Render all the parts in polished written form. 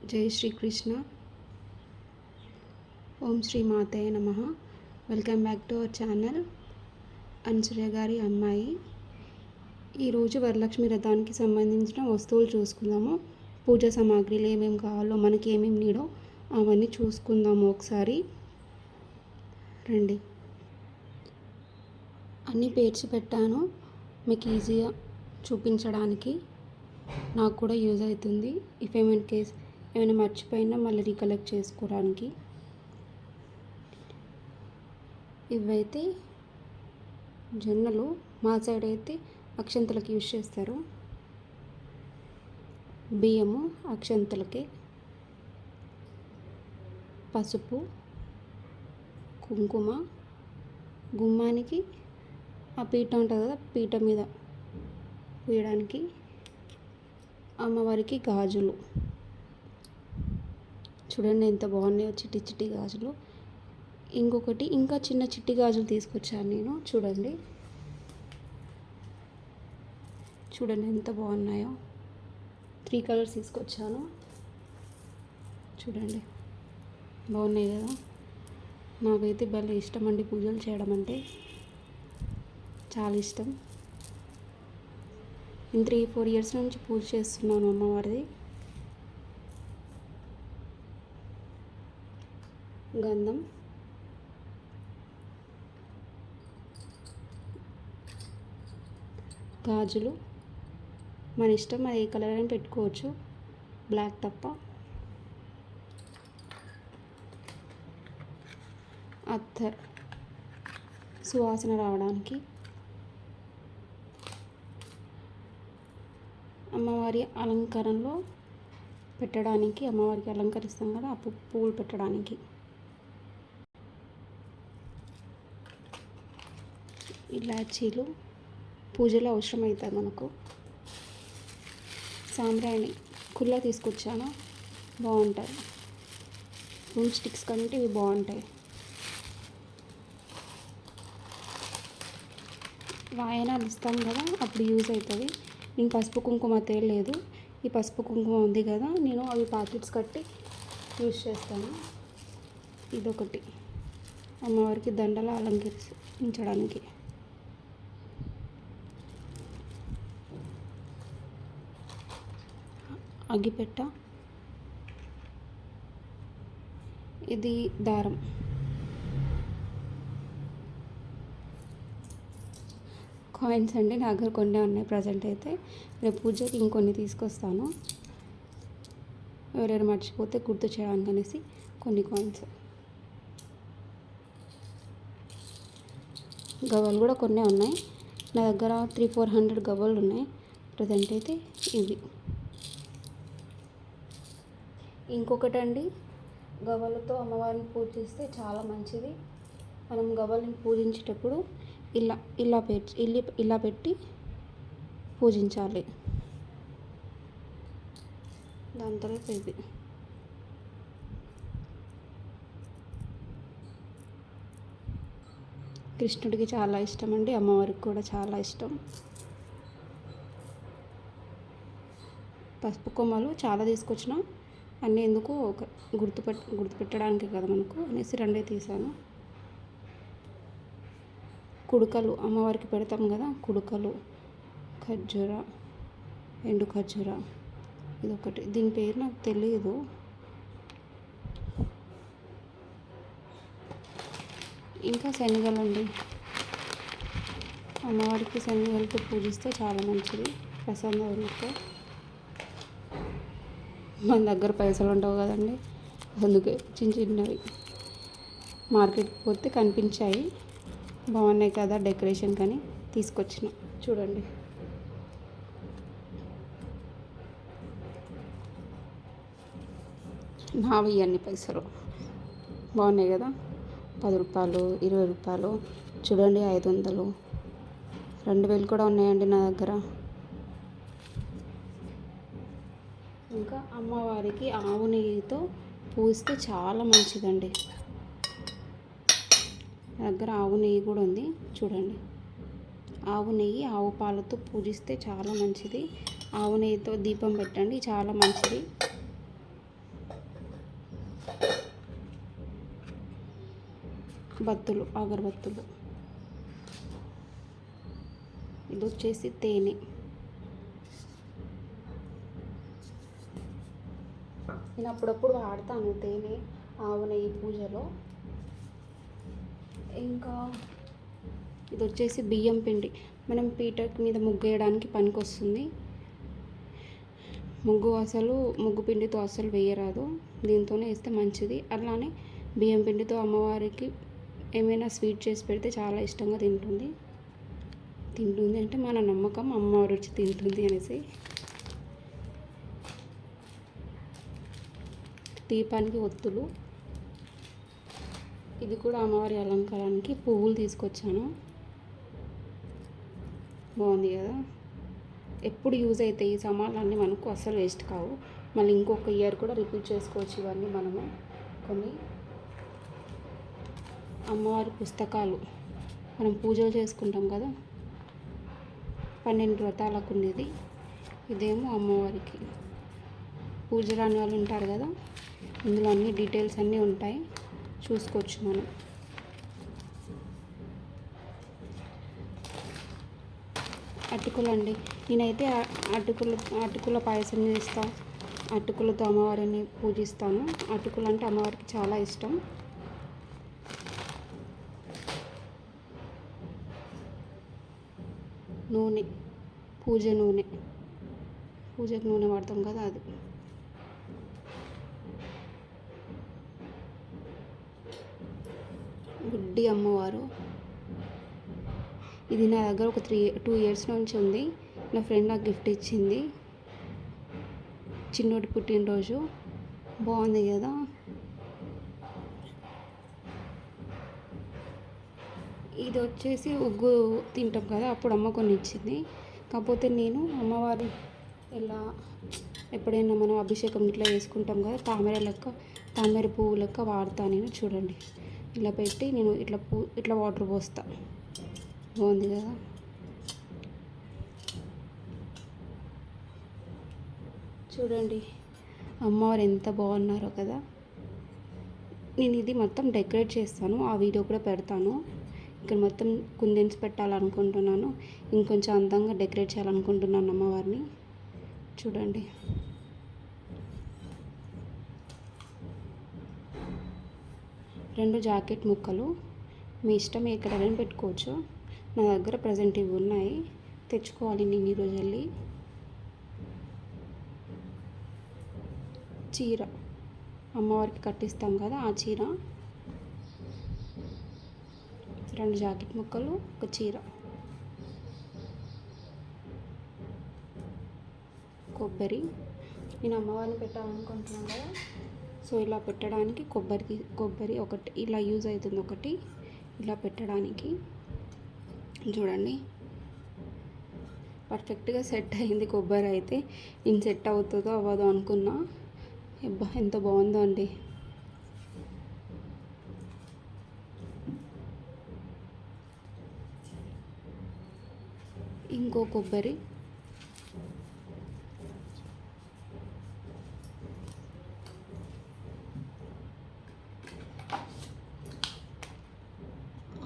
జై శ్రీకృష్ణ. ఓం శ్రీ మాతయ్య నమః. Welcome back to our channel Anasuya గారి అమ్మాయి. ఈరోజు వరలక్ష్మి వ్రతానికి సంబంధించిన వస్తువులు చూసుకుందాము. పూజ సామాగ్రిలు ఏమేమి కావాలో, మనకి ఏమేమి నీడో అవన్నీ చూసుకుందాము ఒకసారి రండి. అన్నీ పేర్చి పెట్టాను మీకు ఈజీగా చూపించడానికి, నాకు కూడా యూజ్ అవుతుంది. ఇఫ్ ఏమైనా మర్చిపోయినా మళ్ళీ రీకలెక్ట్ చేసుకోవడానికి. ఇవైతే జొన్నలు, మా సైడ్ అయితే అక్షంతలకు యూజ్ చేస్తారు. బియ్యము అక్షంతలకి, పసుపు, కుంకుమ, గుమ్మానికి ఆ పీట ఉంటుంది కదా, పీట మీద పూయడానికి, అమ్మవారికి గాజులు చూడండి ఎంత బాగున్నాయో, చిట్టి చిట్టి గాజులు. ఇంకొకటి ఇంకా చిన్న చిట్టి గాజులు తీసుకొచ్చాను నేను. చూడండి ఎంత బాగున్నాయో. 3 కలర్స్ తీసుకొచ్చాను. చూడండి బాగున్నాయి కదా. నాకైతే భలే ఇష్టం అండి పూజలు చేయడం అంటే, చాలా ఇష్టం. నేను 3-4 ఇయర్స్ నుంచి పూజ చేస్తున్నాను అమ్మవారిది. గంధం, గాజులు మన ఇష్టం, అది ఏ కలర్ అయినా పెట్టుకోవచ్చు, బ్లాక్ తప్ప. అత్తర్ సువాసన రావడానికి, అమ్మవారి అలంకరణలో పెట్టడానికి, అమ్మవారికి అలంకరిస్తాం కదా ఆ పువ్వులు పెట్టడానికి. ఇలాచీలు పూజలో అవసరం అవుతుంది మనకు. సాంబ్రాణి కుల్ల తీసుకొచ్చాను, బాగుంటాయి. రూమ్ స్టిక్స్ కంటే ఇవి బాగుంటాయి. వాయనాలు ఇస్తాం కదా, అప్పుడు యూజ్ అవుతుంది. నేను పసుపు కుంకుమ తేలేదు, ఈ పసుపు కుంకుమ ఉంది కదా, నేను అవి ప్యాకెట్స్ కట్టి యూజ్ చేస్తాను. ఇదొకటి అమ్మవారికి దండలు అలంకరించడానికి. అగ్గిపెట్ట, ఇది దారం, కాయిన్స్ అండి. నా దగ్గర కొన్ని ఉన్నాయి ప్రజెంట్ అయితే. రేపు పూజకి ఇంకొన్ని తీసుకొస్తాను, ఎవరైనా మర్చిపోతే గుర్తు చేయడానికి అనేసి కొన్ని కాయిన్స్. గవ్వలు కూడా కొన్ని ఉన్నాయి నా దగ్గర, 300-400 గవ్వలు ఉన్నాయి ప్రజెంట్ అయితే. ఇవి ఇంకొకటండి, గవ్వలతో అమ్మవారిని పూజిస్తే చాలా మంచిది. మనం గవ్వలను పూజించేటప్పుడు ఇలా పెట్టి పూజించాలి. దాని తర్వాత ఇది కృష్ణుడికి చాలా ఇష్టం అండి, అమ్మవారికి కూడా చాలా ఇష్టం. పసుపు కొమ్మలు చాలా తీసుకొచ్చిన, అన్నీ ఎందుకు ఒక గుర్తుపెట్టడానికి కదా మనకు అనేసి 2 తీసాను. కుడుకలు అమ్మవారికి పెడతాం కదా, కుడుకలు, ఖర్జూర, ఎండు ఖర్జూర, ఇదొకటి. దీని పేరు నాకు తెలియదు. ఇంకా శనగలండి, అమ్మవారికి శనగలతో పూజిస్తే చాలా మంచిది, ప్రసాదంతో. మన దగ్గర పైసలు ఉండవు కదండి, అందుకే చిన్నవి మార్కెట్కి పోతే కనిపించాయి, బాగున్నాయి కదా డెకరేషన్ కానీ తీసుకొచ్చిన. చూడండి నావి అన్ని పైసలు బాగున్నాయి కదా. 10 రూపాయలు, 20 రూపాయలు, చూడండి 500, 2000 కూడా ఉన్నాయండి నా దగ్గర. ఇంకా అమ్మవారికి ఆవు నెయ్యితో పూజిస్తే చాలా మంచిదండి. నా దగ్గర ఆవు నెయ్యి కూడా ఉంది చూడండి. ఆవు నెయ్యి, ఆవు పాలతో పూజిస్తే చాలా మంచిది. ఆవు నెయ్యితో దీపం పెట్టండి, చాలా మంచిది. బత్తులు, అగరబత్తులు. ఇది వచ్చేసి తేనె. నేను అప్పుడప్పుడు వాడతాను తేనె, ఆవు నెయ్యి పూజలో. ఇంకా ఇది వచ్చేసి బియ్యం పిండి. మనం పీట మీద ముగ్గు వేయడానికి పనికొస్తుంది. ముగ్గు పిండితో అస్సలు వేయరాదు, దీంతోనే వేస్తే మంచిది. అలానే బియ్యం పిండితో అమ్మవారికి ఏమైనా స్వీట్ చేసి పెడితే చాలా ఇష్టంగా తింటుంది అంటే మన నమ్మకం, అమ్మవారు రుచి తింటుంది అనేసి. దీపానికి ఒత్తులు. ఇది కూడా అమ్మవారి అలంకారానికి పువ్వులు తీసుకొచ్చాను. బాగుంది కదా. ఎప్పుడు యూజ్ అవుతాయి ఈ సామాన్లన్నీ, మనకు అస్సలు వేస్ట్ కావు. మళ్ళీ ఇంకొక ఇయర్ కూడా రిపీట్ చేసుకోవచ్చు ఇవన్నీ మనము. కొన్ని అమ్మవారి పుస్తకాలు, మనం పూజలు చేసుకుంటాం కదా, 12 వ్రతాలకు ఉండేది. ఇదేమో అమ్మవారికి. పూజ రాని వాళ్ళు ఉంటారు కదా, ఇందులో అన్ని డీటెయిల్స్ అన్నీ ఉంటాయి, చూసుకోవచ్చు మనం. అటుకులు అండి. నేనైతే అటుకుల పాయసం చేస్తాను. అటుకులతో అమ్మవారిని పూజిస్తాను. అటుకులు అంటే అమ్మవారికి చాలా ఇష్టం. నూనె, పూజకు నూనె వాడతాం కదా అది. గుడ్డి అమ్మవారు. ఇది నా దగ్గర ఒక 2 years నుంచి ఉంది. నా ఫ్రెండ్ నాకు గిఫ్ట్ ఇచ్చింది, చిన్నోటి పుట్టినరోజు. బాగుంది కదా. ఇది వచ్చేసి ఉగ్గు తింటాం కదా, అప్పుడు అమ్మ కొన్ని ఇచ్చింది. కాకపోతే నేను అమ్మవారి ఇలా ఎప్పుడైనా మనం అభిషేకం ఇట్లా చేసుకుంటాం కదా, తామర పువ్వు లెక్క వాడతాను నేను. చూడండి, ఇలా పెట్టి నేను ఇట్లా వాటర్ పోస్తా. బాగుంది కదా. చూడండి అమ్మవారు ఎంత బాగున్నారో కదా. నేను ఇది మొత్తం డెకరేట్ చేస్తాను, ఆ వీడియో కూడా పెడతాను. ఇక్కడ మొత్తం కుందన్స్ పెట్టాలనుకుంటున్నాను, ఇంకొంచెం అందంగా డెకరేట్ చేయాలనుకుంటున్నాను అమ్మవారిని. చూడండి. రెండు జాకెట్ ముక్కలు, మీ ఇష్టం ఎక్కడైనా పెట్టుకోవచ్చు. నా దగ్గర ప్రజెంట్ ఇవి ఉన్నాయి, తెచ్చుకోవాలి నేను ఈరోజు వెళ్ళి. చీర, అమ్మవారికి కట్టిస్తాం కదా ఆ చీర. 2 జాకెట్ ముక్కలు, ఒక చీర. కొబ్బరి, నేను అమ్మవారిని పెట్టాలనుకుంటున్నాను కదా, సో ఇలా పెట్టడానికి కొబ్బరి ఒకటి ఇలా యూజ్ అవుతుంది, ఒకటి ఇలా పెట్టడానికి. చూడండి పర్ఫెక్ట్గా సెట్ అయింది కొబ్బరి అయితే. నేను సెట్ అవుతుందో అవ్వదో అనుకున్నా. ఎంత బాగుందో అండి. ఇంకో కొబ్బరి,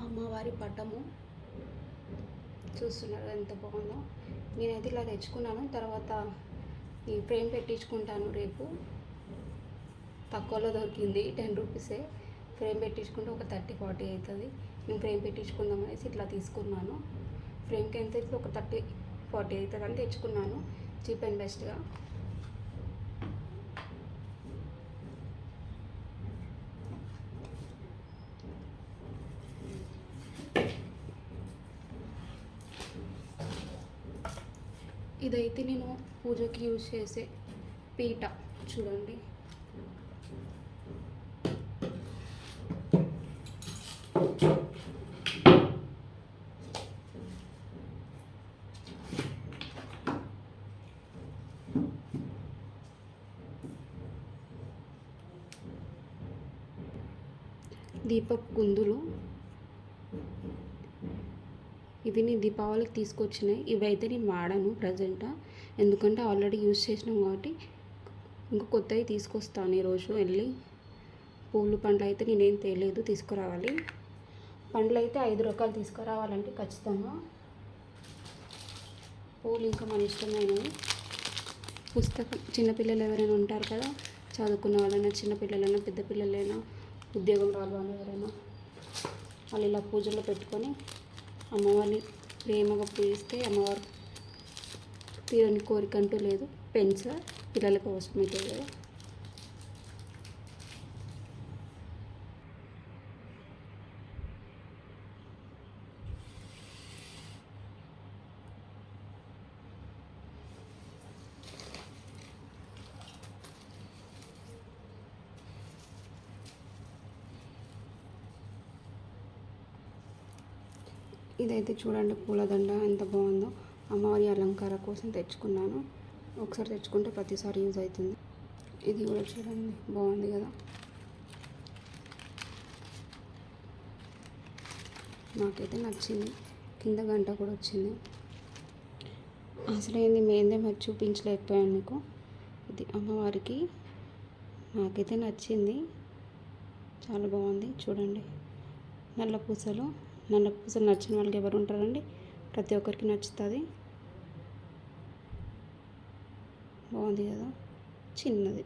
అమ్మవారి పటము. చూస్తున్నారు ఎంత బాగుందో. నేనైతే ఇలా తెచ్చుకున్నాను, తర్వాత ఈ ఫ్రేమ్ పెట్టించుకుంటాను రేపు. తక్కువలో దొరికింది, 10 రూపీసే. ఫ్రేమ్ పెట్టించుకుంటే ఒక 30-40 అవుతుంది. నేను ఫ్రేమ్ పెట్టించుకుందాం అనేసి ఇట్లా తీసుకున్నాను. ఫ్రేమ్కి ఎంత అయితే ఒక 30-40 అవుతుంది అని తెచ్చుకున్నాను, చీప్ అండ్ బెస్ట్గా. ఇదైతే నేను పూజకి యూజ్ చేసే పీట. చూడండి దీపపు కుందులు. ఇవి నేను దీపావళికి తీసుకొచ్చినాయి. ఇవైతే నేను వాడాను ప్రజెంట్, ఎందుకంటే ఆల్రెడీ యూజ్ చేసినాం కాబట్టి. ఇంకా కొత్తవి తీసుకొస్తాను ఈరోజు వెళ్ళి. పూలు పండ్లు అయితే నేనేం తేలేదు, తీసుకురావాలి. పండ్లు అయితే 5 రకాలు తీసుకురావాలంటే ఖచ్చితంగా. పూలు ఇంకా మన ఇష్టమైనవి. పుస్తకం, చిన్నపిల్లలు ఎవరైనా ఉంటారు కదా, చదువుకున్న వాళ్ళైనా, చిన్నపిల్లలైనా, పెద్ద పిల్లలైనా, ఉద్యోగం రాని వాళ్ళు ఎవరైనా, వాళ్ళు ఇలా పూజలో పెట్టుకొని అమ్మవారిని ప్రేమగా పూజిస్తే అమ్మవారు తీరని కోరిక అంటూ లేదు. పెన్స్ పిల్లల కోసం అయితే కదా. ఇదైతే చూడండి, పూలదండ ఎంత బాగుందో. అమ్మవారి అలంకారం కోసం తెచ్చుకున్నాను. ఒకసారి తెచ్చుకుంటే ప్రతిసారి యూజ్ అవుతుంది. ఇది కూడా చూడండి, బాగుంది కదా. నాకైతే నచ్చింది. కింద గంట కూడా వచ్చింది. అసలు ఏంది మేందే మరి చూపించలేకపోయాను మీకు. ఇది అమ్మవారికి నాకైతే నచ్చింది, చాలా బాగుంది. చూడండి, నల్ల పూసలు నచ్చిన వాళ్ళకి ఎవరు ఉంటారండి? ప్రతి ఒక్కరికి నచ్చుతుంది. బాగుంది కదా, చిన్నది.